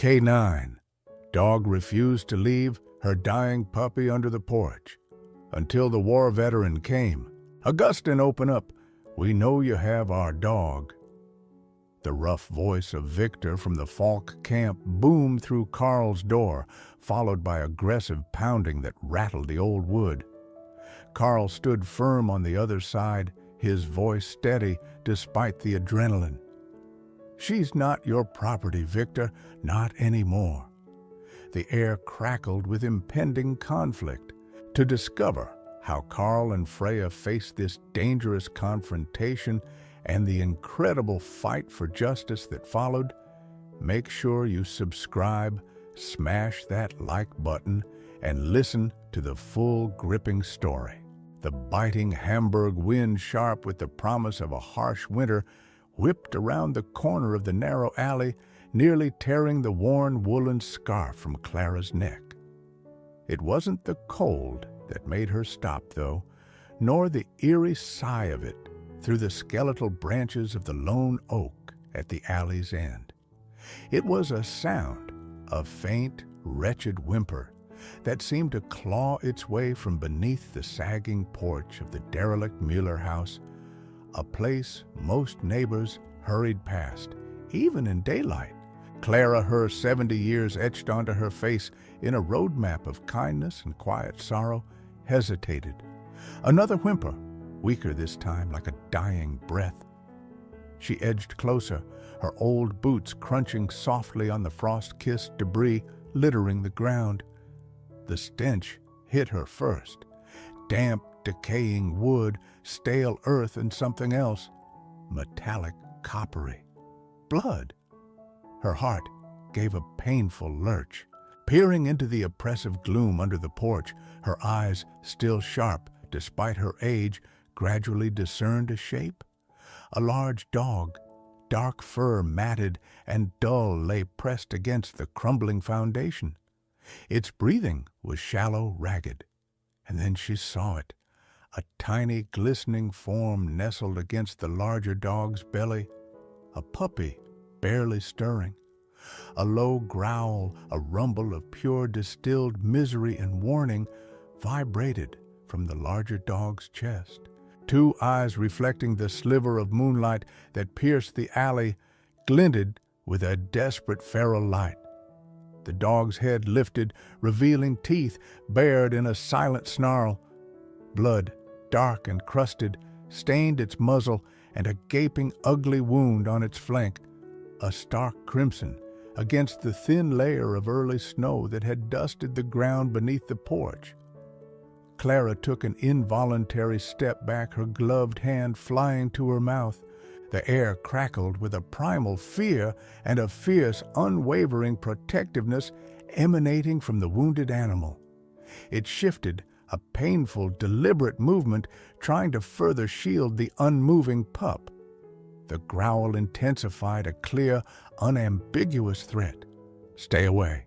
K9. Dog refused to leave her dying puppy under the porch until the war veteran came. "Augustine, open up. We know you have our dog." The rough voice of Victor from the Falk camp boomed through Carl's door, followed by aggressive pounding that rattled the old wood. Carl stood firm on the other side, his voice steady despite the adrenaline. "She's not your property, Victor, not anymore." The air crackled with impending conflict. To discover how Carl and Freya faced this dangerous confrontation and the incredible fight for justice that followed, make sure you subscribe, smash that like button, and listen to the full gripping story. The biting Hamburg wind, sharp with the promise of a harsh winter, whipped around the corner of the narrow alley, nearly tearing the worn woolen scarf from Clara's neck. It wasn't the cold that made her stop, though, nor the eerie sigh of it through the skeletal branches of the lone oak at the alley's end. It was a sound, a faint, wretched whimper that seemed to claw its way from beneath the sagging porch of the derelict Mueller house, a place most neighbors hurried past, even in daylight. Clara, her 70 years etched onto her face in a roadmap of kindness and quiet sorrow, hesitated. Another whimper, weaker this time, like a dying breath. She edged closer, her old boots crunching softly on the frost-kissed debris littering the ground. The stench hit her first. Damp, decaying wood, stale earth, and something else. Metallic, coppery. Blood. Her heart gave a painful lurch. Peering into the oppressive gloom under the porch, her eyes, still sharp despite her age, gradually discerned a shape. A large dog, dark fur matted and dull, lay pressed against the crumbling foundation. Its breathing was shallow, ragged. And then she saw it, a tiny, glistening form nestled against the larger dog's belly, a puppy barely stirring. A low growl, a rumble of pure distilled misery and warning, vibrated from the larger dog's chest. Two eyes reflecting the sliver of moonlight that pierced the alley glinted with a desperate feral light. The dog's head lifted, revealing teeth bared in a silent snarl. Blood, dark and crusted, stained its muzzle, and a gaping, ugly wound on its flank, a stark crimson against the thin layer of early snow that had dusted the ground beneath the porch. Clara took an involuntary step back, her gloved hand flying to her mouth. The air crackled with a primal fear and a fierce, unwavering protectiveness emanating from the wounded animal. It shifted, a painful, deliberate movement, trying to further shield the unmoving pup. The growl intensified, a clear, unambiguous threat. "Stay away."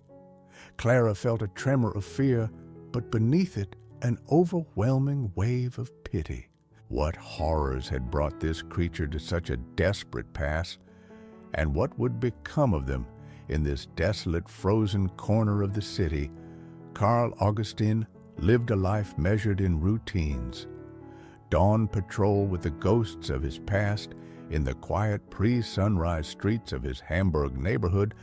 Clara felt a tremor of fear, but beneath it, an overwhelming wave of pity. What horrors had brought this creature to such a desperate pass, and what would become of them in this desolate, frozen corner of the city? Carl Augustin lived a life measured in routines. Dawn patrol with the ghosts of his past in the quiet pre-sunrise streets of his Hamburg neighborhood,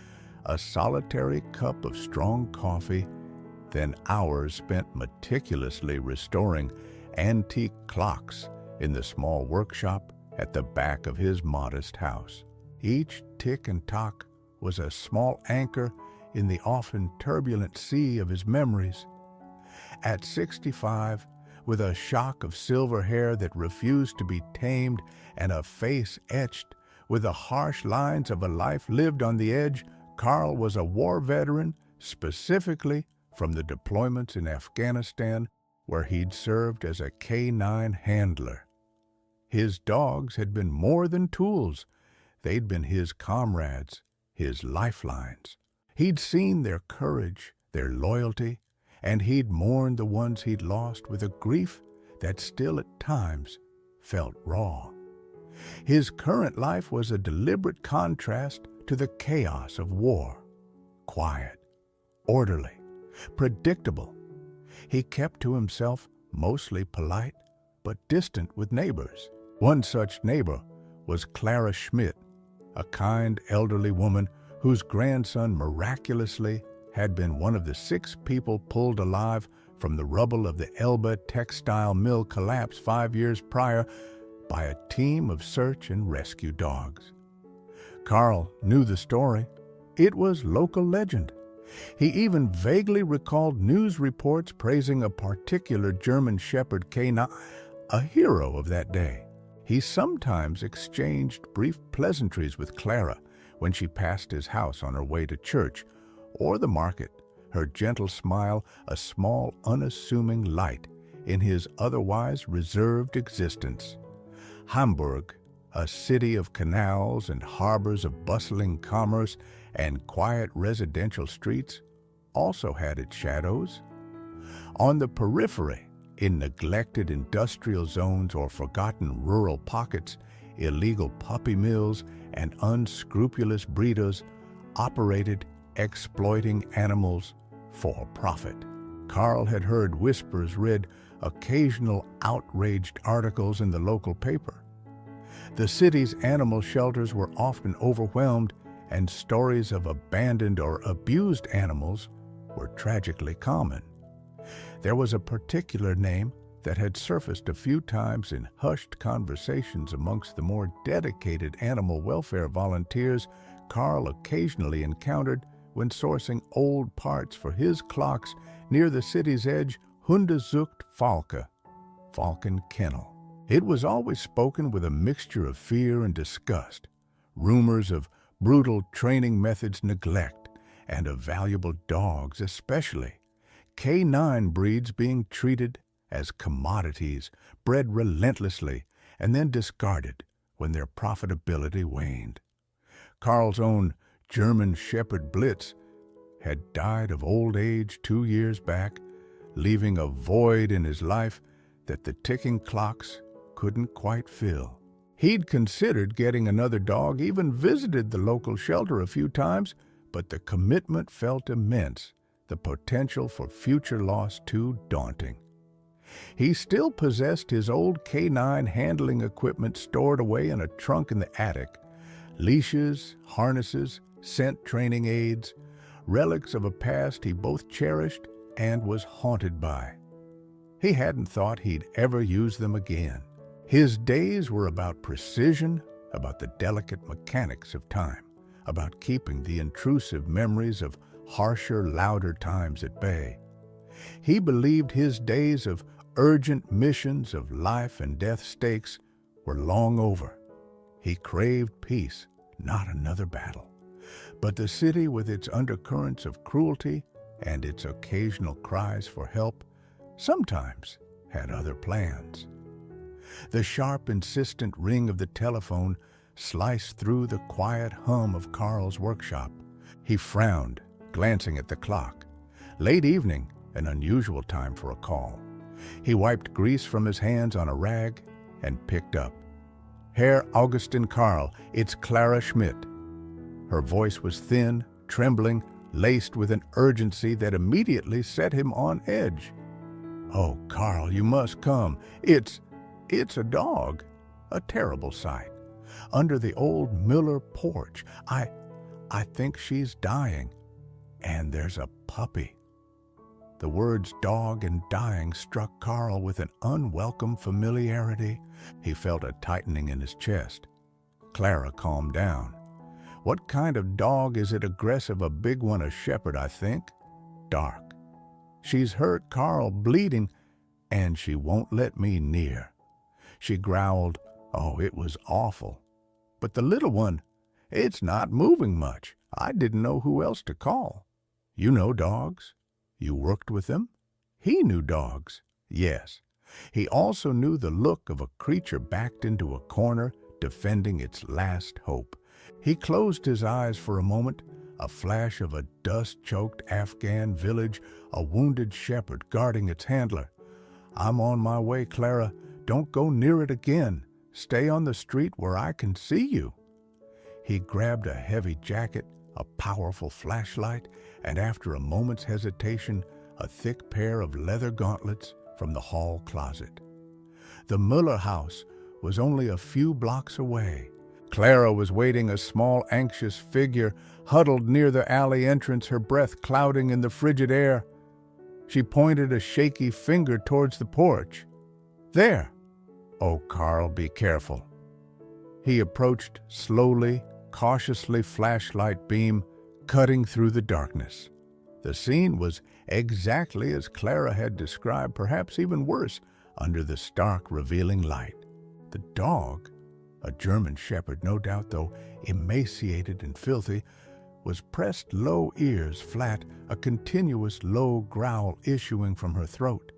a solitary cup of strong coffee, then hours spent meticulously restoring antique clocks in the small workshop at the back of his modest house. Each tick and tock was a small anchor in the often turbulent sea of his memories. At 65, with a shock of silver hair that refused to be tamed and a face etched with the harsh lines of a life lived on the edge, Carl was a war veteran, specifically from the deployments in Afghanistan, where he'd served as a K9 handler. His dogs had been more than tools. They'd been his comrades, his lifelines. He'd seen their courage, their loyalty, and he'd mourned the ones he'd lost with a grief that still at times felt raw. His current life was a deliberate contrast to the chaos of war. quiet, orderly, predictable. He kept to himself, mostly polite, but distant with neighbors. One such neighbor was Clara Schmidt, a kind elderly woman whose grandson miraculously had been one of the 6 people pulled alive from the rubble of the Elba textile mill collapse 5 years prior by a team of search and rescue dogs. Carl knew the story. It was local legend. He even vaguely recalled news reports praising a particular German Shepherd canine, a hero of that day. He sometimes exchanged brief pleasantries with Clara when she passed his house on her way to church or the market, her gentle smile a small, unassuming light in his otherwise reserved existence. Hamburg, a city of canals and harbors of bustling commerce and quiet residential streets, also had its shadows. On the periphery, in neglected industrial zones or forgotten rural pockets, illegal puppy mills and unscrupulous breeders operated, exploiting animals for profit. Carl had heard whispers, read occasional outraged articles in the local paper. The city's animal shelters were often overwhelmed, and stories of abandoned or abused animals were tragically common. There was a particular name that had surfaced a few times in hushed conversations amongst the more dedicated animal welfare volunteers Carl occasionally encountered when sourcing old parts for his clocks near the city's edge, Hundezucht Falke, Falcon Kennel. It was always spoken with a mixture of fear and disgust, rumors of brutal training methods, neglect, and of valuable dogs, especially canine breeds being treated as commodities, bred relentlessly, and then discarded when their profitability waned. Carl's own German Shepherd Blitz had died of old age 2 years back, leaving a void in his life that the ticking clocks couldn't quite fill. He'd considered getting another dog, even visited the local shelter a few times, but the commitment felt immense, the potential for future loss too daunting. He still possessed his old canine handling equipment stored away in a trunk in the attic: leashes, harnesses, scent training aids, relics of a past he both cherished and was haunted by. He hadn't thought he'd ever use them again. His days were about precision, about the delicate mechanics of time, about keeping the intrusive memories of harsher, louder times at bay. He believed his days of urgent missions of life and death stakes were long over. He craved peace, not another battle. But the city, with its undercurrents of cruelty and its occasional cries for help, sometimes had other plans. The sharp, insistent ring of the telephone sliced through the quiet hum of Carl's workshop. He frowned, glancing at the clock. Late evening, an unusual time for a call. He wiped grease from his hands on a rag and picked up. "Herr Augustin Carl, it's Clara Schmidt." Her voice was thin, trembling, laced with an urgency that immediately set him on edge. "Oh, Carl, you must come. It's a dog. A terrible sight. Under the old Miller porch. I think she's dying. And there's a puppy." The words dog and dying struck Carl with an unwelcome familiarity. He felt a tightening in his chest. Clara calmed down. "What kind of dog is it? Aggressive? A big one, a shepherd, I think. Dark. She's hurt, Carl, bleeding, and she won't let me near. She growled. Oh, it was awful. But the little one, it's not moving much. I didn't know who else to call." "You know dogs? You worked with them?" He knew dogs, yes. He also knew the look of a creature backed into a corner, defending its last hope. He closed his eyes for a moment, a flash of a dust-choked Afghan village, a wounded shepherd guarding its handler. "I'm on my way, Clara. Don't go near it again. Stay on the street where I can see you." He grabbed a heavy jacket, a powerful flashlight, and after a moment's hesitation, a thick pair of leather gauntlets from the hall closet. The Muller house was only a few blocks away. Clara was waiting, a small, anxious figure, huddled near the alley entrance, her breath clouding in the frigid air. She pointed a shaky finger towards the porch. "There!" "Oh, Carl, be careful." He approached slowly, cautiously, flashlight beam cutting through the darkness. The scene was exactly as Clara had described, perhaps even worse, under the stark, revealing light. The dog, a German shepherd, no doubt, though emaciated and filthy, was pressed low, ears flat, a continuous low growl issuing from her throat.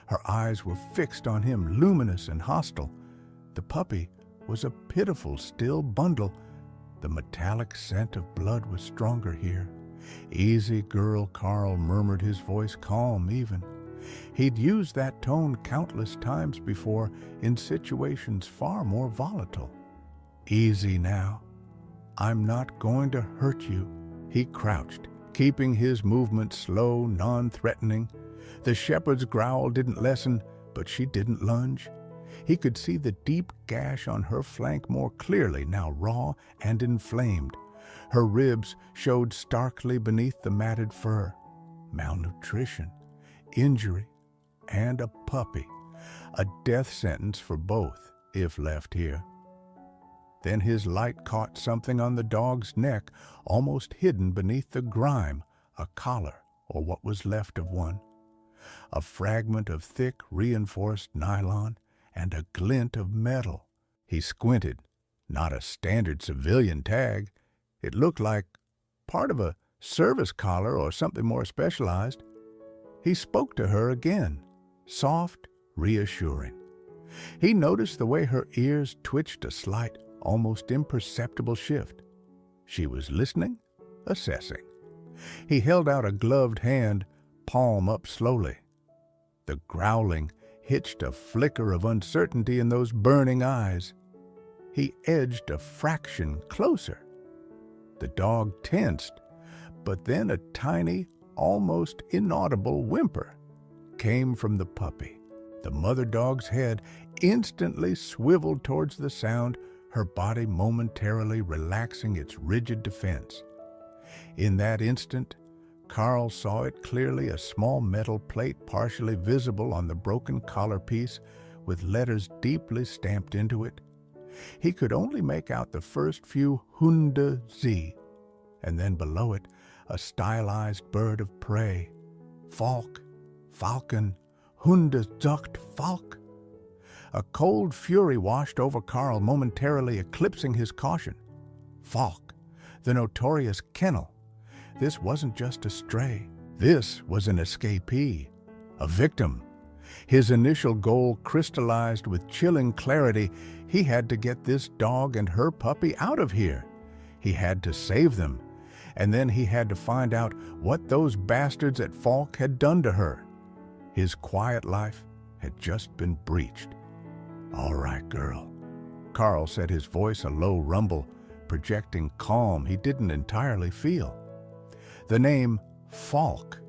Her eyes were fixed on him, luminous and hostile. The puppy was a pitiful, still bundle. The metallic scent of blood was stronger here. "Easy, girl," Carl murmured, his voice calm even. He'd used that tone countless times before in situations far more volatile. "Easy now. I'm not going to hurt you." He crouched, keeping his movement slow, non-threatening. The shepherd's growl didn't lessen, but she didn't lunge. He could see the deep gash on her flank more clearly, now raw and inflamed. Her ribs showed starkly beneath the matted fur. Malnutrition, injury, and a puppy. A death sentence for both, if left here. Then his light caught something on the dog's neck, almost hidden beneath the grime, a collar, or what was left of one. A fragment of thick, reinforced nylon, and a glint of metal. He squinted. Not a standard civilian tag. It looked like part of a service collar or something more specialized. He spoke to her again, soft, reassuring. He noticed the way her ears twitched, a slight, almost imperceptible shift. She was listening, assessing. He held out a gloved hand, palm up slowly. The growling hitched a flicker of uncertainty in those burning eyes. He edged a fraction closer. The dog tensed, but then a tiny, almost inaudible whimper came from the puppy. The mother dog's head instantly swiveled towards the sound, her body momentarily relaxing its rigid defense. In that instant, Carl saw it clearly, a small metal plate partially visible on the broken collar piece with letters deeply stamped into it. He could only make out the first few Hunde Z, and then below it, a stylized bird of prey. Falk, falcon, Hunde zucht Falk. A cold fury washed over Carl, momentarily eclipsing his caution. Falk, the notorious kennel. This wasn't just a stray. This was an escapee, a victim. His initial goal crystallized with chilling clarity. He had to get this dog and her puppy out of here. He had to save them. And then he had to find out what those bastards at Falk had done to her. His quiet life had just been breached. "All right, girl," Carl said, his voice a low rumble, projecting calm he didn't entirely feel. The name Falk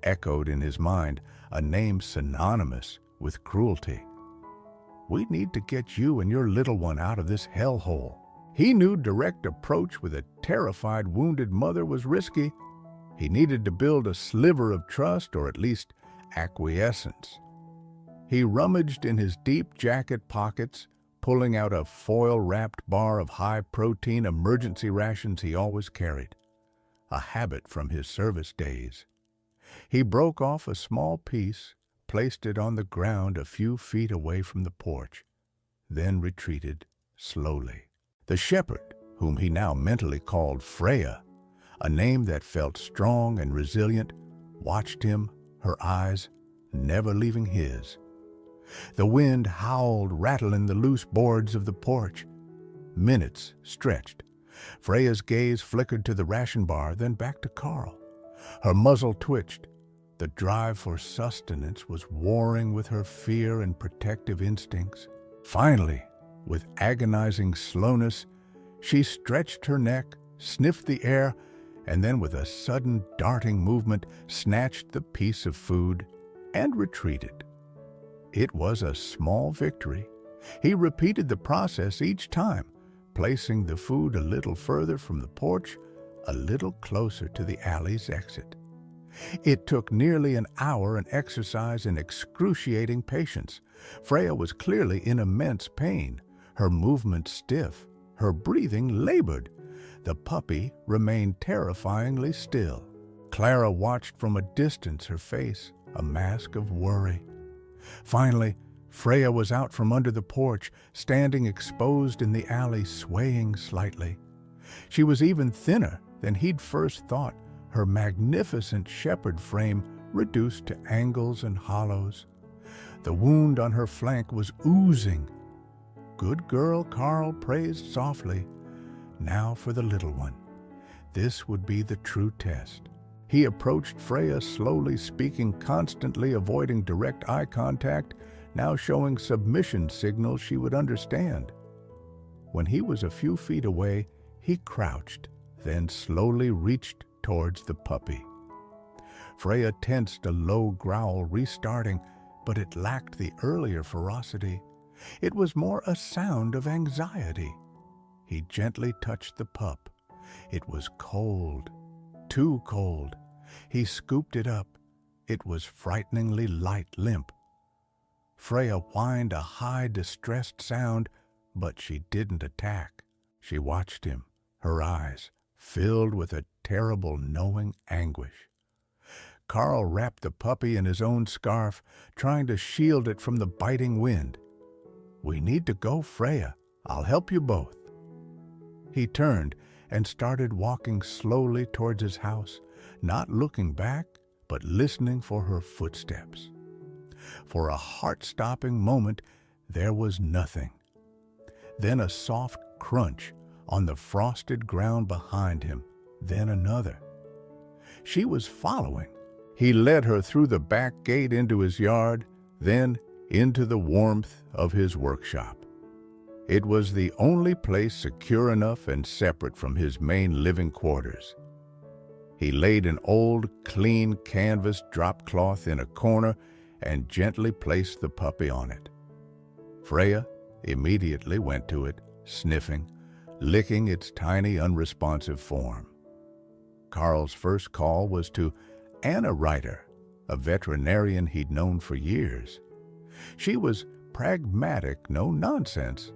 echoed in his mind, a name synonymous with cruelty. "We need to get you and your little one out of this hellhole." He knew direct approach with a terrified, wounded mother was risky. He needed to build a sliver of trust, or at least acquiescence. He rummaged in his deep jacket pockets, pulling out a foil-wrapped bar of high-protein emergency rations he always carried, a habit from his service days. He broke off a small piece, placed it on the ground a few feet away from the porch, then retreated slowly. The shepherd, whom he now mentally called Freya, a name that felt strong and resilient, watched him, her eyes never leaving his. The wind howled, rattling the loose boards of the porch. Minutes stretched. Freya's gaze flickered to the ration bar, then back to Carl. Her muzzle twitched. The drive for sustenance was warring with her fear and protective instincts. Finally, with agonizing slowness, she stretched her neck, sniffed the air, and then with a sudden darting movement snatched the piece of food and retreated. It was a small victory. He repeated the process each time, placing the food a little further from the porch, a little closer to the alley's exit. It took nearly an hour and exercise in excruciating patience. Freya was clearly in immense pain, her movements stiff, her breathing labored. The puppy remained terrifyingly still. Clara watched from a distance, her face a mask of worry. Finally, Freya was out from under the porch, standing exposed in the alley, swaying slightly. She was even thinner than he'd first thought, her magnificent shepherd frame reduced to angles and hollows. The wound on her flank was oozing. "Good girl," Carl praised softly. Now for the little one. This would be the true test. He approached Freya slowly, speaking constantly, avoiding direct eye contact, now showing submission signals she would understand. When he was a few feet away, he crouched, then slowly reached towards the puppy. Freya tensed, a low growl restarting, but it lacked the earlier ferocity. It was more a sound of anxiety. He gently touched the pup. It was cold, too cold. He scooped it up. It was frighteningly light, limp. Freya whined a high, distressed sound, but she didn't attack. She watched him, her eyes filled with a terrible, knowing anguish. Carl wrapped the puppy in his own scarf, trying to shield it from the biting wind. "We need to go, Freya. I'll help you both." He turned and started walking slowly towards his house, not looking back, but listening for her footsteps. For a heart-stopping moment, there was nothing. Then a soft crunch on the frosted ground behind him, then another. She was following. He led her through the back gate into his yard, then into the warmth of his workshop. It was the only place secure enough and separate from his main living quarters. He laid an old, clean canvas drop cloth in a corner and gently placed the puppy on it. Freya immediately went to it, sniffing, licking its tiny, unresponsive form. Carl's first call was to Anna Ryder, a veterinarian he'd known for years. She was pragmatic, no nonsense,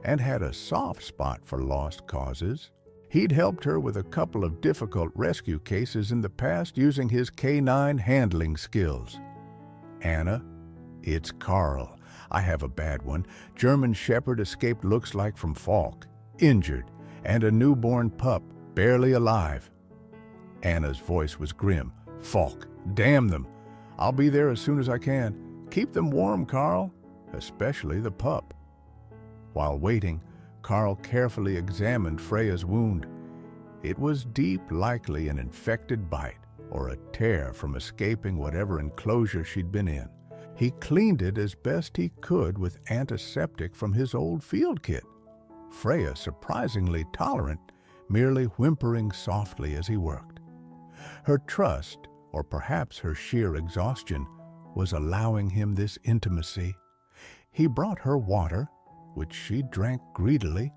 and had a soft spot for lost causes. He'd helped her with a couple of difficult rescue cases in the past using his canine handling skills. "Anna, it's Carl. I have a bad one. German Shepherd escaped, looks like from Falk, injured, and a newborn pup, barely alive." Anna's voice was grim. "Falk, damn them. I'll be there as soon as I can. Keep them warm, Carl, especially the pup." While waiting, Carl carefully examined Freya's wound. It was deep, likely an infected bite or a tear from escaping whatever enclosure she'd been in. He cleaned it as best he could with antiseptic from his old field kit. Freya, surprisingly tolerant, merely whimpering softly as he worked. Her trust, or perhaps her sheer exhaustion, was allowing him this intimacy. He brought her water, which she drank greedily,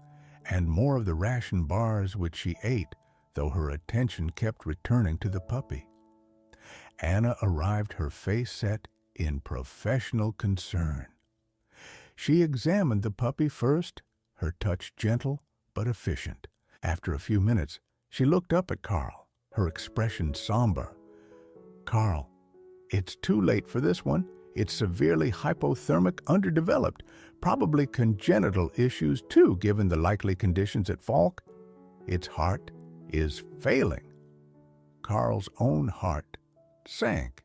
and more of the ration bars, which she ate, though her attention kept returning to the puppy. Anna arrived, her face set in professional concern. She examined the puppy first, her touch gentle but efficient. After a few minutes, she looked up at Carl, her expression somber. "Carl, it's too late for this one. It's severely hypothermic, underdeveloped, probably congenital issues too, given the likely conditions at Falk. Its heart is failing." Carl's own heart sank.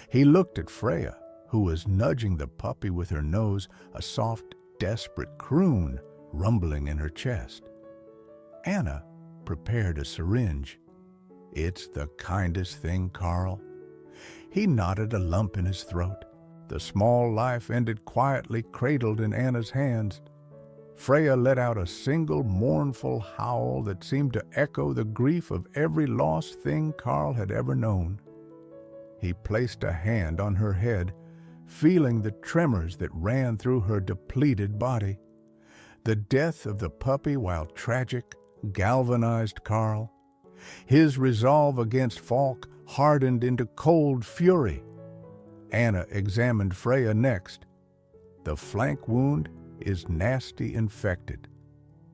He looked at Freya, who was nudging the puppy with her nose, a soft, desperate croon rumbling in her chest. Anna prepared a syringe. "It's the kindest thing, Carl." He knotted a lump in his throat. The small life ended quietly, cradled in Anna's hands. Freya let out a single mournful howl that seemed to echo the grief of every lost thing Carl had ever known. He placed a hand on her head, feeling the tremors that ran through her depleted body. The death of the puppy, while tragic, galvanized Carl. His resolve against Falk hardened into cold fury. Anna examined Freya next. The flank wound is nasty infected.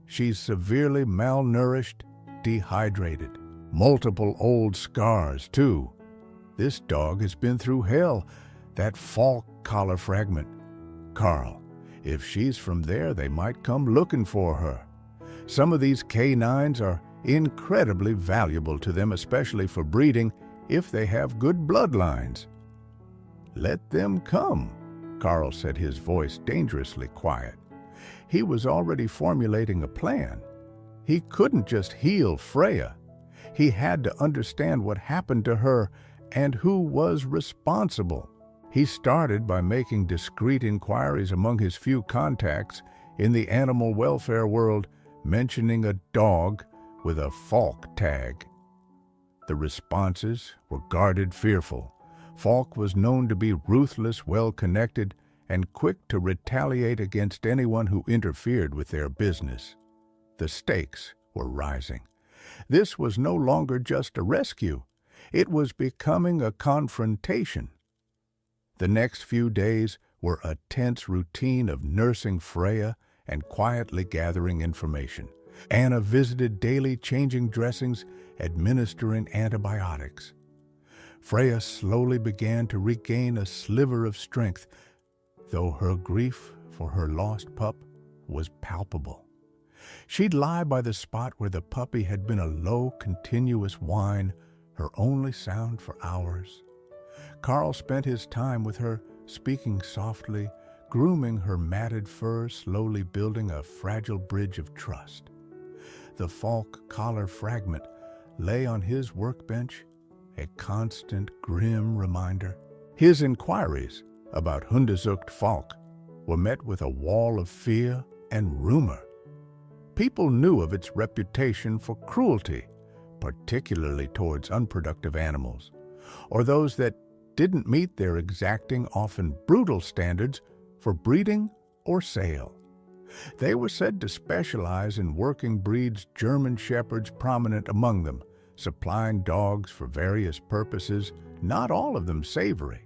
She's severely malnourished, dehydrated. Multiple old scars, too. This dog has been through hell. That Falk collar fragment. Carl, if she's from there, they might come looking for her. Some of these canines are incredibly valuable to them, especially for breeding, if they have good bloodlines. Let them come, Carl said, his voice dangerously quiet. He was already formulating a plan. He couldn't just heal Freya. He had to understand what happened to her and who was responsible. He started by making discreet inquiries among his few contacts in the animal welfare world, mentioning a dog with a Falk tag. The responses were guarded, fearful. Falk was known to be ruthless, well-connected, and quick to retaliate against anyone who interfered with their business. The stakes were rising. This was no longer just a rescue. It was becoming a confrontation. The next few days were a tense routine of nursing Freya and quietly gathering information. Anna visited daily, changing dressings, administering antibiotics. Freya slowly began to regain a sliver of strength, though her grief for her lost pup was palpable. She'd lie by the spot where the puppy had been a low, continuous whine, her only sound for hours. Carl spent his time with her, speaking softly, grooming her matted fur, slowly building a fragile bridge of trust. The Falk collar fragment lay on his workbench, a constant, grim reminder. His inquiries about Hundezucht Falk were met with a wall of fear and rumor. People knew of its reputation for cruelty, particularly towards unproductive animals, or those that didn't meet their exacting, often brutal standards for breeding or sale. They were said to specialize in working breeds, German shepherds prominent among them, supplying dogs for various purposes, not all of them savory.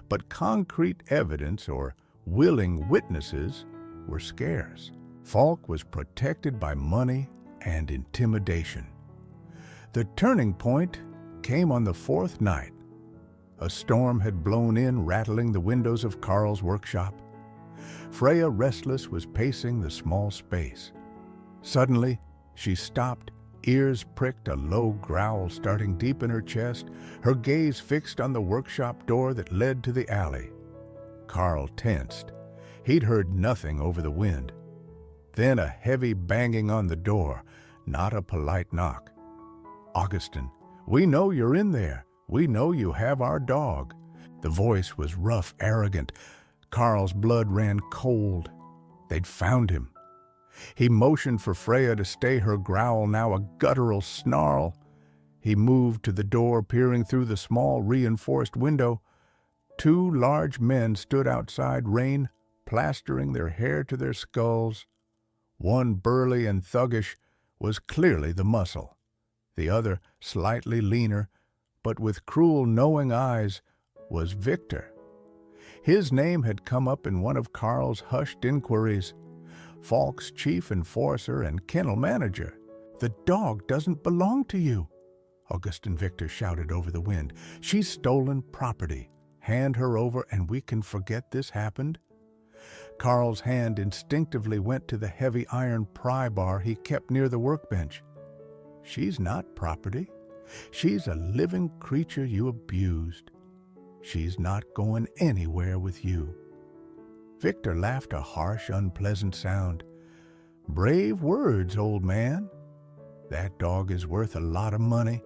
But concrete evidence or willing witnesses were scarce. Falk was protected by money and intimidation. The turning point came on the fourth night. A storm had blown in, rattling the windows of Carl's workshop. Freya, restless, was pacing the small space. Suddenly, she stopped, ears pricked, a low growl starting deep in her chest, her gaze fixed on the workshop door that led to the alley. Carl tensed. He'd heard nothing over the wind. Then a heavy banging on the door, not a polite knock. "Augustin, we know you're in there. We know you have our dog." The voice was rough, arrogant. Carl's blood ran cold. They'd found him. He motioned for Freya to stay, her growl now a guttural snarl. He moved to the door, peering through the small, reinforced window. Two large men stood outside, rain plastering their hair to their skulls. One, burly and thuggish, was clearly the muscle. The other, slightly leaner, but with cruel, knowing eyes, was Victor. His name had come up in one of Carl's hushed inquiries. Falk's chief enforcer and kennel manager. "The dog doesn't belong to you," Augustin Victor shouted over the wind. "She's stolen property. Hand her over and we can forget this happened." Carl's hand instinctively went to the heavy iron pry bar he kept near the workbench. "She's not property. She's a living creature you abused. She's not going anywhere with you." Victor laughed, a harsh, unpleasant sound. "Brave words, old man. That dog is worth a lot of money.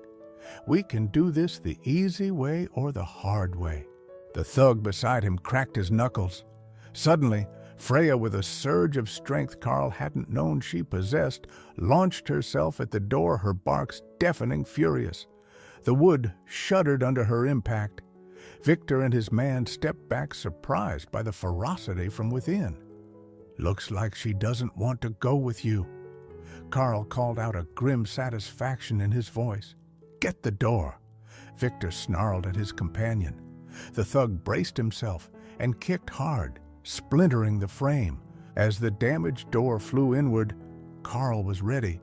We can do this the easy way or the hard way." The thug beside him cracked his knuckles. Suddenly, Freya, with a surge of strength Carl hadn't known she possessed, launched herself at the door, her barks deafening furious. The wood shuddered under her impact. Victor and his man stepped back, surprised by the ferocity from within. "Looks like she doesn't want to go with you." Carl called out, a grim satisfaction in his voice. "Get the door." Victor snarled at his companion. The thug braced himself and kicked hard, splintering the frame. As the damaged door flew inward, Carl was ready.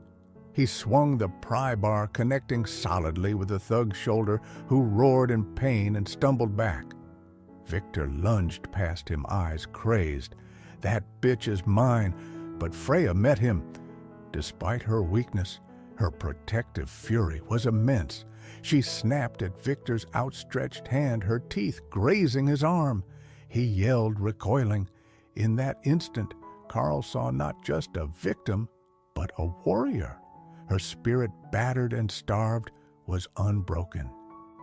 He swung the pry bar, connecting solidly with the thug's shoulder, who roared in pain and stumbled back. Victor lunged past him, eyes crazed. "That bitch is mine," but Freya met him. Despite her weakness, her protective fury was immense. She snapped at Victor's outstretched hand, her teeth grazing his arm. He yelled, recoiling. In that instant, Carl saw not just a victim, but a warrior. Her spirit, battered and starved, was unbroken.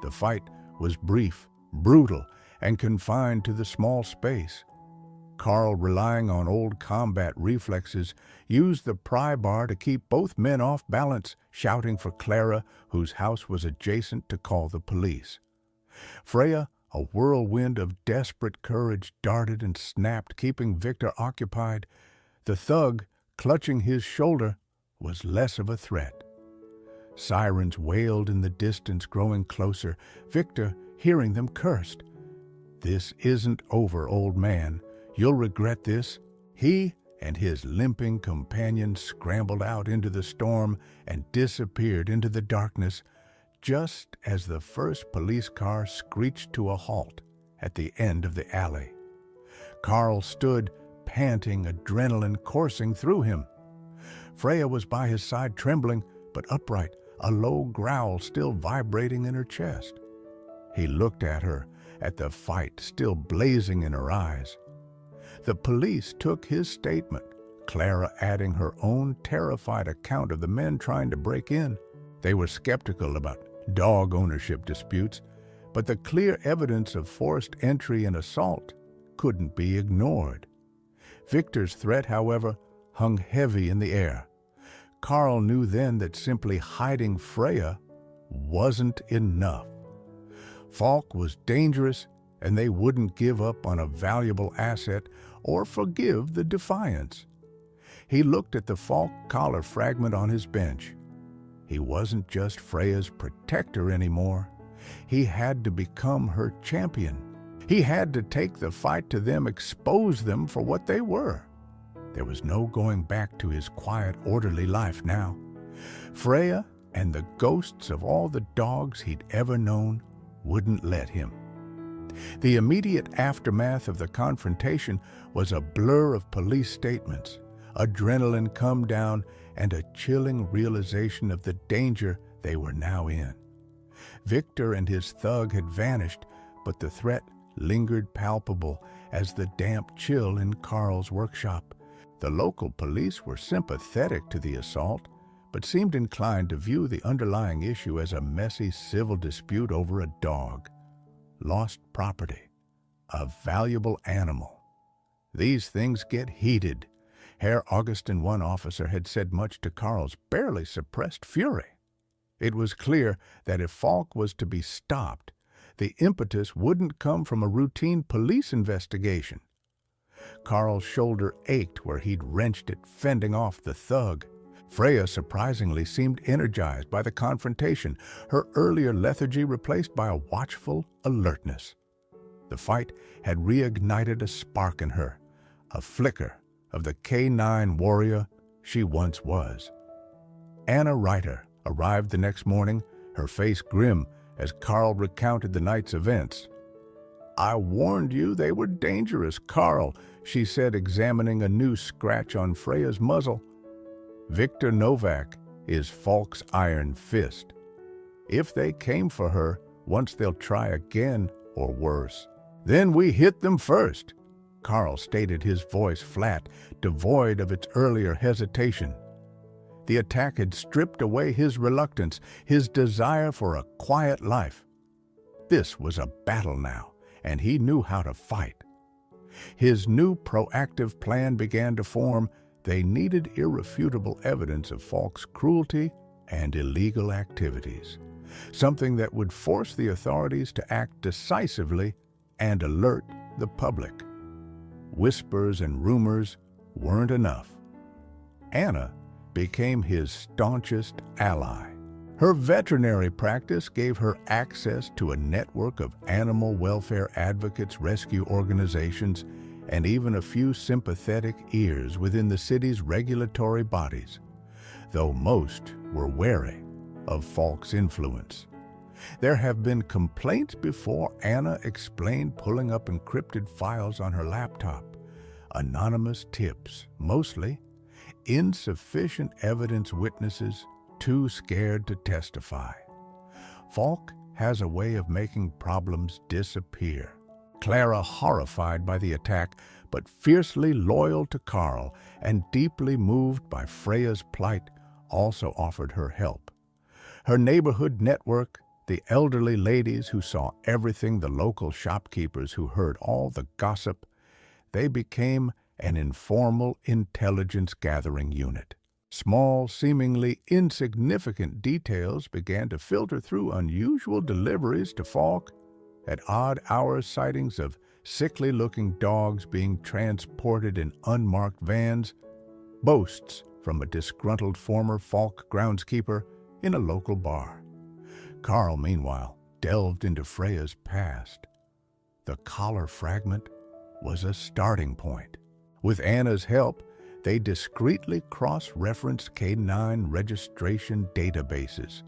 The fight was brief, brutal, and confined to the small space. Carl, relying on old combat reflexes, used the pry bar to keep both men off balance, shouting for Clara, whose house was adjacent, to call the police. Freya, a whirlwind of desperate courage, darted and snapped, keeping Victor occupied. The thug, clutching his shoulder, was less of a threat. Sirens wailed in the distance, growing closer. Victor, hearing them, cursed. "This isn't over, old man. You'll regret this." He and his limping companion scrambled out into the storm and disappeared into the darkness, just as the first police car screeched to a halt at the end of the alley. Carl stood, panting, adrenaline coursing through him. Freya was by his side, trembling but upright, a low growl still vibrating in her chest. He looked at her, at the fight still blazing in her eyes. The police took his statement, Clara adding her own terrified account of the men trying to break in. They were skeptical about dog ownership disputes, but the clear evidence of forced entry and assault couldn't be ignored. Victor's threat, however, hung heavy in the air. Carl knew then that simply hiding Freya wasn't enough. Falk was dangerous, and they wouldn't give up on a valuable asset or forgive the defiance. He looked at the Falk collar fragment on his bench. He wasn't just Freya's protector anymore. He had to become her champion. He had to take the fight to them, expose them for what they were. There was no going back to his quiet, orderly life now. Freya and the ghosts of all the dogs he'd ever known wouldn't let him. The immediate aftermath of the confrontation was a blur of police statements, adrenaline come down, and a chilling realization of the danger they were now in. Victor and his thug had vanished, but the threat lingered palpable as the damp chill in Carl's workshop. The local police were sympathetic to the assault, but seemed inclined to view the underlying issue as a messy civil dispute over a dog. Lost property, a valuable animal. These things get heated. Herr Augustin, one officer, had said much to Carl's barely suppressed fury. It was clear that if Falk was to be stopped, the impetus wouldn't come from a routine police investigation. Carl's shoulder ached where he'd wrenched it, fending off the thug. Freya surprisingly seemed energized by the confrontation, her earlier lethargy replaced by a watchful alertness. The fight had reignited a spark in her, a flicker of the canine warrior she once was. Anna Reiter arrived the next morning, her face grim as Carl recounted the night's events. "I warned you they were dangerous, Carl," she said, examining a new scratch on Freya's muzzle. "Victor Novak is Falk's iron fist. If they came for her, once they'll try again, or worse. Then we hit them first," Carl stated, his voice flat, devoid of its earlier hesitation. The attack had stripped away his reluctance, his desire for a quiet life. This was a battle now, and he knew how to fight. His new proactive plan began to form. They needed irrefutable evidence of Falk's cruelty and illegal activities, something that would force the authorities to act decisively and alert the public. Whispers and rumors weren't enough. Anna became his staunchest ally. Her veterinary practice gave her access to a network of animal welfare advocates, rescue organizations, and even a few sympathetic ears within the city's regulatory bodies, though most were wary of Falk's influence. There have been complaints before Anna explained pulling up encrypted files on her laptop, anonymous tips, mostly insufficient evidence, witnesses too scared to testify. Falk has a way of making problems disappear. Clara, horrified by the attack, but fiercely loyal to Carl and deeply moved by Freya's plight, also offered her help. Her neighborhood network, the elderly ladies who saw everything, the local shopkeepers who heard all the gossip, they became an informal intelligence-gathering unit. Small, seemingly insignificant details began to filter through: unusual deliveries to Falk, at odd hours sightings of sickly-looking dogs being transported in unmarked vans, boasts from a disgruntled former Falk groundskeeper in a local bar. Carl, meanwhile, delved into Freya's past. The collar fragment was a starting point. With Anna's help, they discreetly cross-referenced canine registration databases,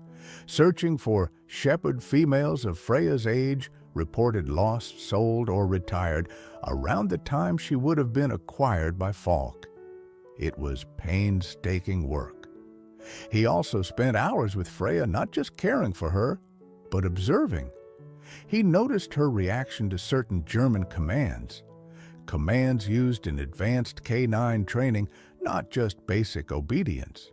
searching for shepherd females of Freya's age reported lost, sold, or retired around the time she would have been acquired by Falk. It was painstaking work. He also spent hours with Freya, not just caring for her, but observing. He noticed her reaction to certain German commands used in advanced canine training, not just basic obedience.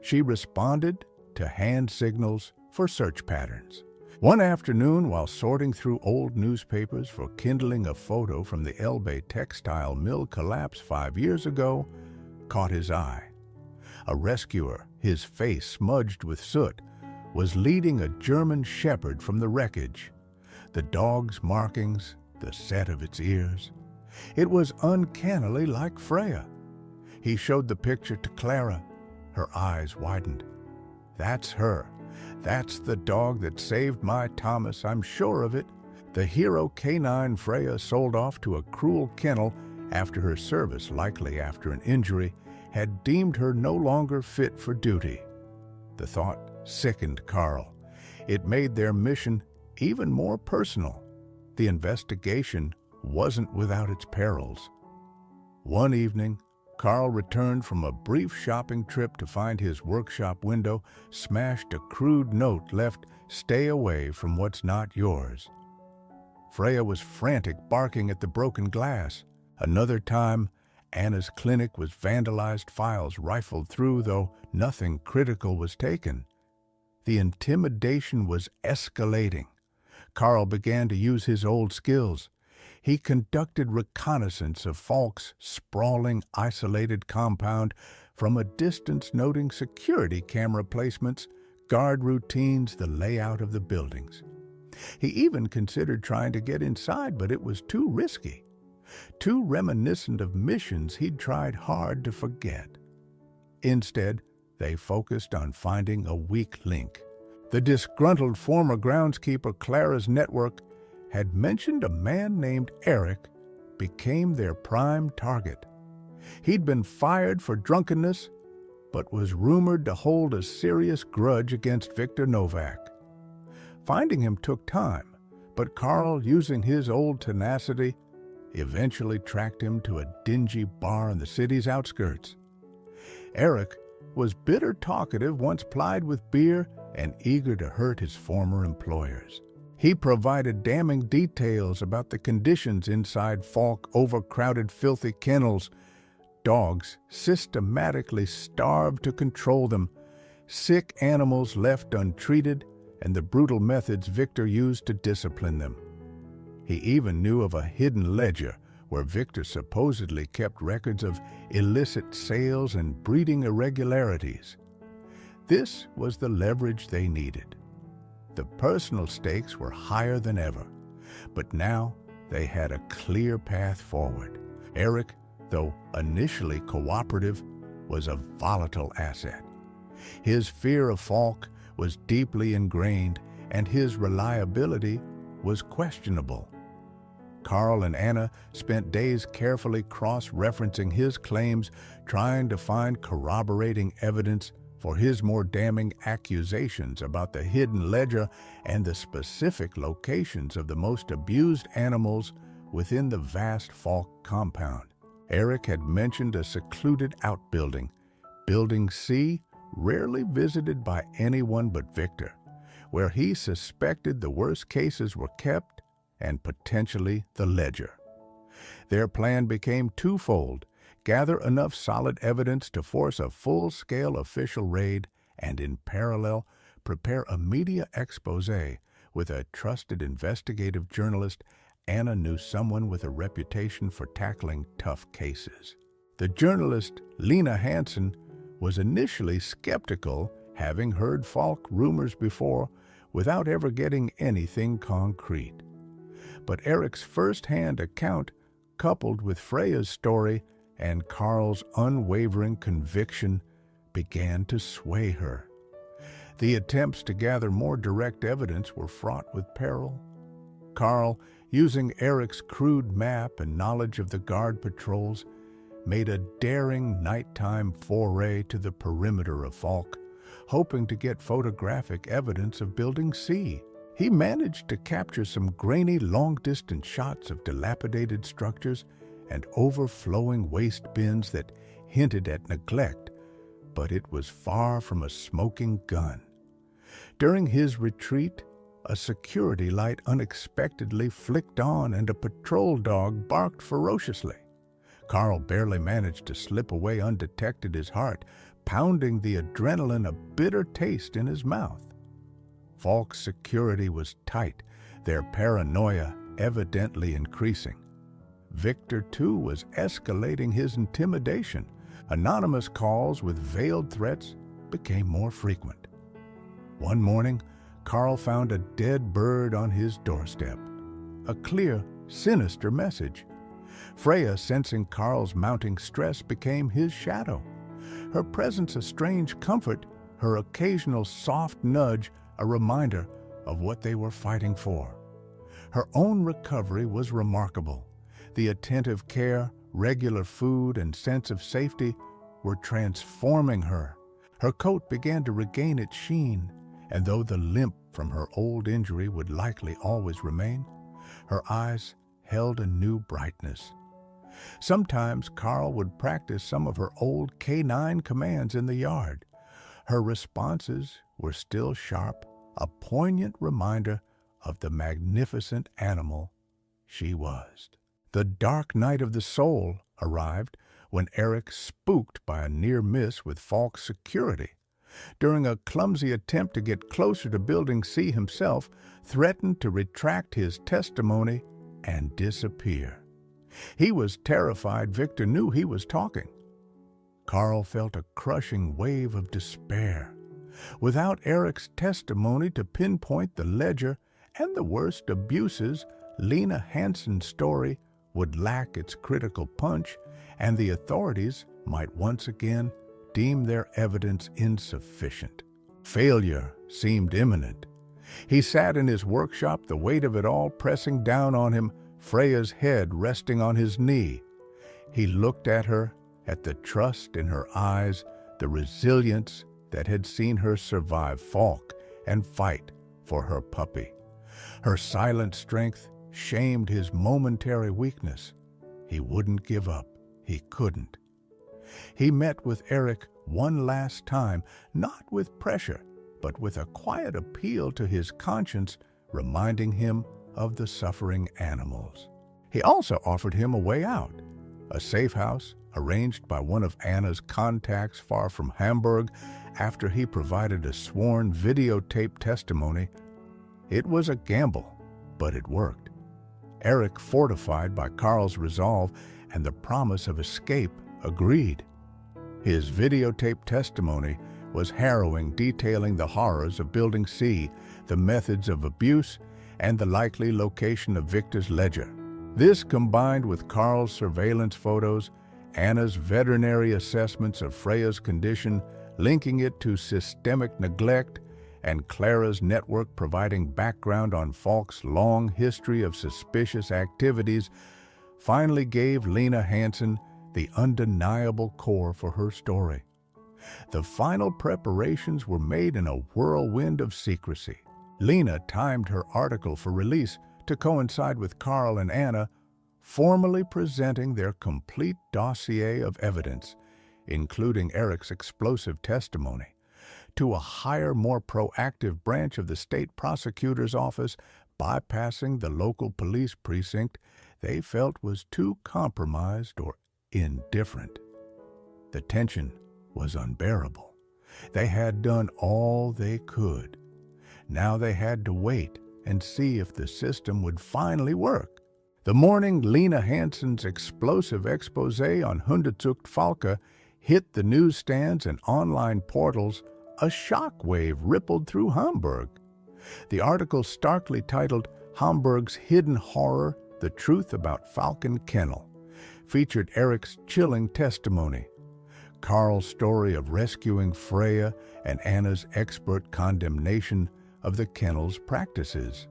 She responded to hand signals for search patterns. One afternoon, while sorting through old newspapers for kindling, a photo from the Elbe textile mill collapse 5 years ago caught his eye. A rescuer, his face smudged with soot, was leading a German shepherd from the wreckage. The dog's markings, the set of its ears. It was uncannily like Freya. He showed the picture to Clara. Her eyes widened. "That's her. That's the dog that saved my Thomas, I'm sure of it." The hero canine Freya sold off to a cruel kennel after her service, likely after an injury, had deemed her no longer fit for duty. The thought sickened Carl. It made their mission even more personal. The investigation wasn't without its perils. One evening, Carl returned from a brief shopping trip to find his workshop window smashed, a crude note left, "Stay away from what's not yours." Freya was frantic, barking at the broken glass. Another time, Anna's clinic was vandalized, files rifled through, though nothing critical was taken. The intimidation was escalating. Carl began to use his old skills. He conducted reconnaissance of Falk's sprawling, isolated compound from a distance, noting security camera placements, guard routines, the layout of the buildings. He even considered trying to get inside, but it was too risky, too reminiscent of missions he'd tried hard to forget. Instead, they focused on finding a weak link. The disgruntled former groundskeeper Clara's network had mentioned a man named Eric became their prime target. He'd been fired for drunkenness, but was rumored to hold a serious grudge against Victor Novak. Finding him took time, but Carl, using his old tenacity, eventually tracked him to a dingy bar in the city's outskirts. Eric was bitter talkative, once plied with beer, and eager to hurt his former employers. He provided damning details about the conditions inside Falk overcrowded, filthy kennels. Dogs systematically starved to control them, sick animals left untreated, and the brutal methods Victor used to discipline them. He even knew of a hidden ledger where Victor supposedly kept records of illicit sales and breeding irregularities. This was the leverage they needed. The personal stakes were higher than ever, but now they had a clear path forward. Eric, though initially cooperative, was a volatile asset. His fear of Falk was deeply ingrained, and his reliability was questionable. Carl and Anna spent days carefully cross-referencing his claims, trying to find corroborating evidence for his more damning accusations about the hidden ledger and the specific locations of the most abused animals within the vast Falk compound. Eric had mentioned a secluded outbuilding, Building C, rarely visited by anyone but Victor, where he suspected the worst cases were kept and potentially the ledger. Their plan became twofold: gather enough solid evidence to force a full-scale official raid, and in parallel, prepare a media expose with a trusted investigative journalist. Anna knew someone with a reputation for tackling tough cases. The journalist, Lena Hansen, was initially skeptical, having heard Falk rumors before without ever getting anything concrete. But Eric's first-hand account, coupled with Freya's story and Carl's unwavering conviction, began to sway her. The attempts to gather more direct evidence were fraught with peril. Carl, using Eric's crude map and knowledge of the guard patrols, made a daring nighttime foray to the perimeter of Falk, hoping to get photographic evidence of Building C. He managed to capture some grainy, long-distance shots of dilapidated structures and overflowing waste bins that hinted at neglect, but it was far from a smoking gun. During his retreat, a security light unexpectedly flicked on and a patrol dog barked ferociously. Carl barely managed to slip away undetected, his heart pounding, the adrenaline a bitter taste in his mouth. Falk's security was tight, their paranoia evidently increasing. Victor, too, was escalating his intimidation. Anonymous calls with veiled threats became more frequent. One morning, Carl found a dead bird on his doorstep. A clear, sinister message. Freya, sensing Carl's mounting stress, became his shadow. Her presence a strange comfort, her occasional soft nudge a reminder of what they were fighting for. Her own recovery was remarkable. The attentive care, regular food, and sense of safety were transforming her. Her coat began to regain its sheen, and though the limp from her old injury would likely always remain, her eyes held a new brightness. Sometimes Carl would practice some of her old canine commands in the yard. Her responses were still sharp, a poignant reminder of the magnificent animal she was. The dark night of the soul arrived when Eric, spooked by a near miss with Falk's security, during a clumsy attempt to get closer to Building C himself, threatened to retract his testimony and disappear. He was terrified Victor knew he was talking. Carl felt a crushing wave of despair. Without Eric's testimony to pinpoint the ledger and the worst abuses, Lena Hansen's story would lack its critical punch, and the authorities might once again deem their evidence insufficient. Failure seemed imminent. He sat in his workshop, the weight of it all pressing down on him, Freya's head resting on his knee. He looked at her, at the trust in her eyes, the resilience that had seen her survive Falk and fight for her puppy. Her silent strength shamed his momentary weakness. He wouldn't give up. He couldn't. He met with Eric one last time, not with pressure, but with a quiet appeal to his conscience, reminding him of the suffering animals. He also offered him a way out, a safe house arranged by one of Anna's contacts far from Hamburg after he provided a sworn videotape testimony. It was a gamble, but it worked. Eric, fortified by Carl's resolve and the promise of escape, agreed. His videotaped testimony was harrowing, detailing the horrors of Building C, the methods of abuse, and the likely location of Victor's ledger. This, combined with Carl's surveillance photos, Anna's veterinary assessments of Freya's condition, linking it to systemic neglect, and Clara's network providing background on Falk's long history of suspicious activities, finally gave Lena Hansen the undeniable core for her story. The final preparations were made in a whirlwind of secrecy. Lena timed her article for release to coincide with Carl and Anna formally presenting their complete dossier of evidence, including Eric's explosive testimony, to a higher, more proactive branch of the state prosecutor's office, bypassing the local police precinct they felt was too compromised or indifferent. The tension was unbearable. They had done all they could. Now they had to wait and see if the system would finally work. The morning Lena Hansen's explosive expose on Hunderzucht Falke hit the newsstands and online portals, a shockwave rippled through Hamburg. The article, starkly titled "Hamburg's Hidden Horror: The Truth About Falcon Kennel," featured Eric's chilling testimony, Carl's story of rescuing Freya, and Anna's expert condemnation of the kennel's practices.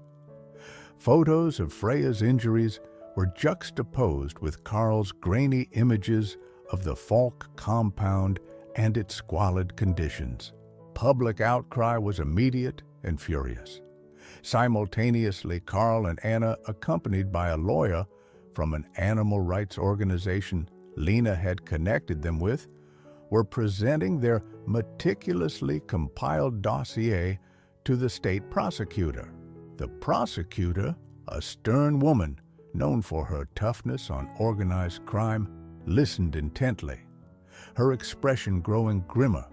Photos of Freya's injuries were juxtaposed with Carl's grainy images of the Falk compound and its squalid conditions. Public outcry was immediate and furious. Simultaneously, Carl and Anna, accompanied by a lawyer from an animal rights organization Lena had connected them with, were presenting their meticulously compiled dossier to the state prosecutor. The prosecutor, a stern woman known for her toughness on organized crime, listened intently, her expression growing grimmer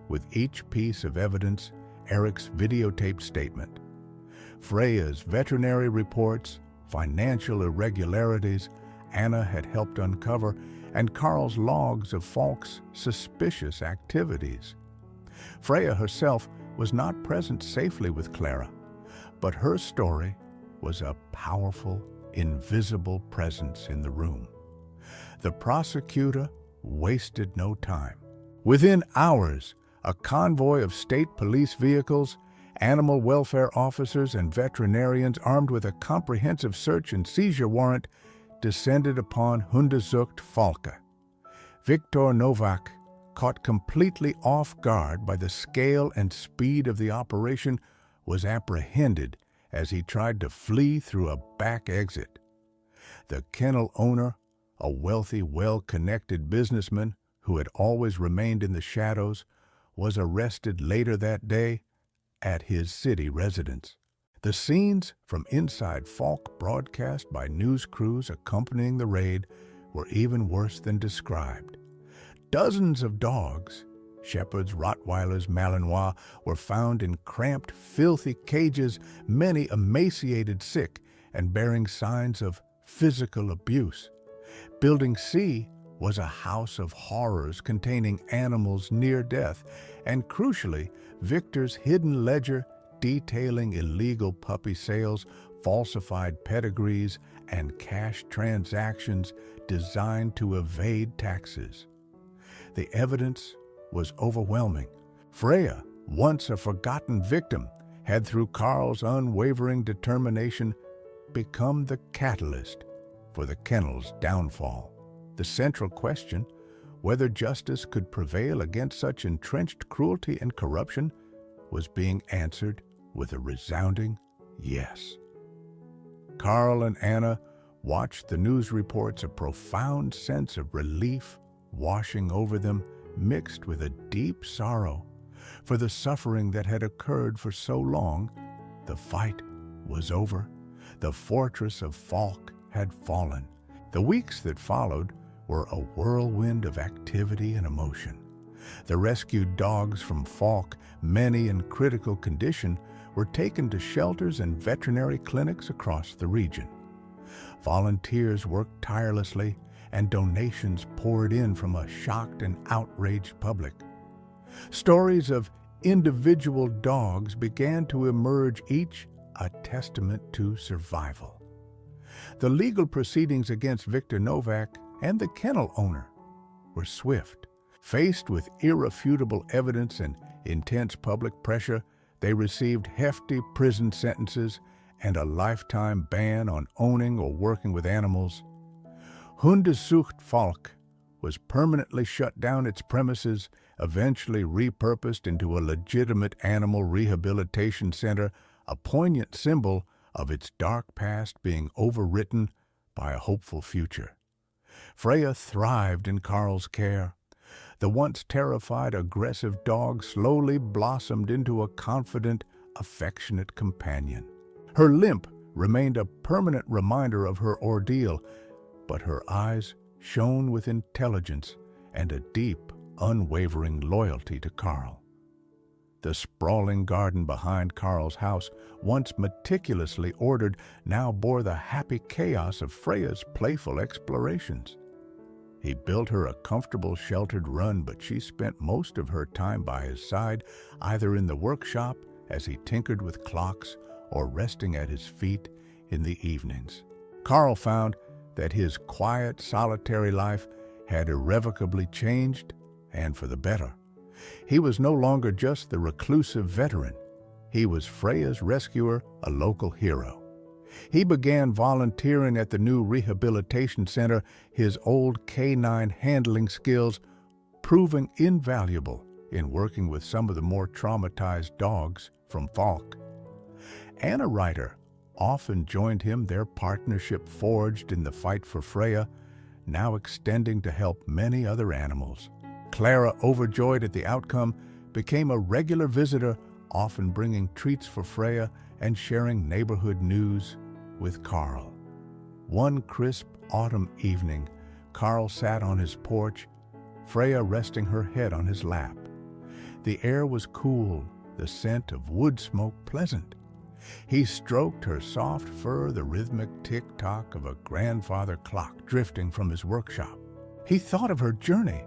with each piece of evidence, Eric's videotaped statement, Freya's veterinary reports, financial irregularities Anna had helped uncover, and Carl's logs of Falk's suspicious activities. Freya herself was not present safely with Clara, but her story was a powerful, invisible presence in the room. The prosecutor wasted no time. Within hours, a convoy of state police vehicles, animal welfare officers, and veterinarians armed with a comprehensive search and seizure warrant descended upon Hunderzucht Falke. Viktor Novak, caught completely off guard by the scale and speed of the operation, was apprehended as he tried to flee through a back exit. The kennel owner, a wealthy, well-connected businessman who had always remained in the shadows, was arrested later that day at his city residence. The scenes from inside Falk, broadcast by news crews accompanying the raid, were even worse than described. Dozens of dogs, shepherds, Rottweilers, Malinois, were found in cramped, filthy cages, many emaciated, sick, and bearing signs of physical abuse. Building C was a house of horrors containing animals near death, and crucially, Victor's hidden ledger detailing illegal puppy sales, falsified pedigrees, and cash transactions designed to evade taxes. The evidence was overwhelming. Freya, once a forgotten victim, had, through Carl's unwavering determination, become the catalyst for the kennel's downfall. The central question, whether justice could prevail against such entrenched cruelty and corruption, was being answered with a resounding yes. Carl and Anna watched the news reports, a profound sense of relief washing over them, mixed with a deep sorrow for the suffering that had occurred for so long. The fight was over. The fortress of Falk had fallen. The weeks that followed were a whirlwind of activity and emotion. The rescued dogs from Falk, many in critical condition, were taken to shelters and veterinary clinics across the region. Volunteers worked tirelessly, and donations poured in from a shocked and outraged public. Stories of individual dogs began to emerge, each a testament to survival. The legal proceedings against Victor Novak and the kennel owner were swift. Faced with irrefutable evidence and intense public pressure, they received hefty prison sentences and a lifetime ban on owning or working with animals. Hundezucht Falk was permanently shut down, its premises eventually repurposed into a legitimate animal rehabilitation center, a poignant symbol of its dark past being overwritten by a hopeful future. Freya thrived in Carl's care. The once terrified, aggressive dog slowly blossomed into a confident, affectionate companion. Her limp remained a permanent reminder of her ordeal, but her eyes shone with intelligence and a deep, unwavering loyalty to Carl. The sprawling garden behind Carl's house, once meticulously ordered, now bore the happy chaos of Freya's playful explorations. He built her a comfortable, sheltered run, but she spent most of her time by his side, either in the workshop as he tinkered with clocks or resting at his feet in the evenings. Carl found that his quiet, solitary life had irrevocably changed, and for the better. He was no longer just the reclusive veteran. He was Freya's rescuer, a local hero. He began volunteering at the new rehabilitation center, his old canine handling skills proving invaluable in working with some of the more traumatized dogs from Falk. Anna Ryder often joined him, their partnership forged in the fight for Freya, now extending to help many other animals. Clara, overjoyed at the outcome, became a regular visitor, often bringing treats for Freya and sharing neighborhood news with Carl. One crisp autumn evening, Carl sat on his porch, Freya resting her head on his lap. The air was cool, the scent of wood smoke pleasant. He stroked her soft fur, the rhythmic tick-tock of a grandfather clock drifting from his workshop. He thought of her journey,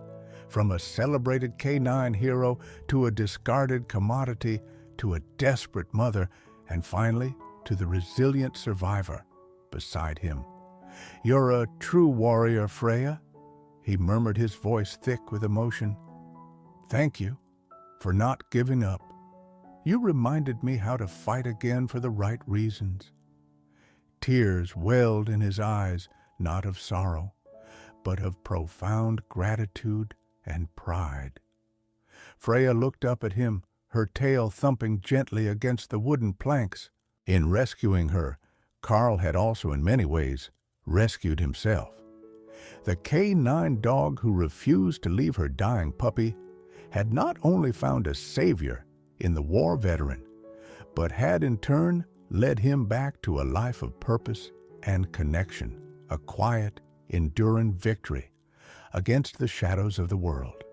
from a celebrated canine hero to a discarded commodity to a desperate mother, and finally to the resilient survivor beside him. "You're a true warrior, Freya," he murmured, his voice thick with emotion. "Thank you for not giving up. You reminded me how to fight again for the right reasons." Tears welled in his eyes, not of sorrow, but of profound gratitude and pride. Freya looked up at him, her tail thumping gently against the wooden planks. In rescuing her, Carl had also in many ways rescued himself. The K9 dog who refused to leave her dying puppy had not only found a savior in the war veteran, but had in turn led him back to a life of purpose and connection, a quiet, enduring victory against the shadows of the world.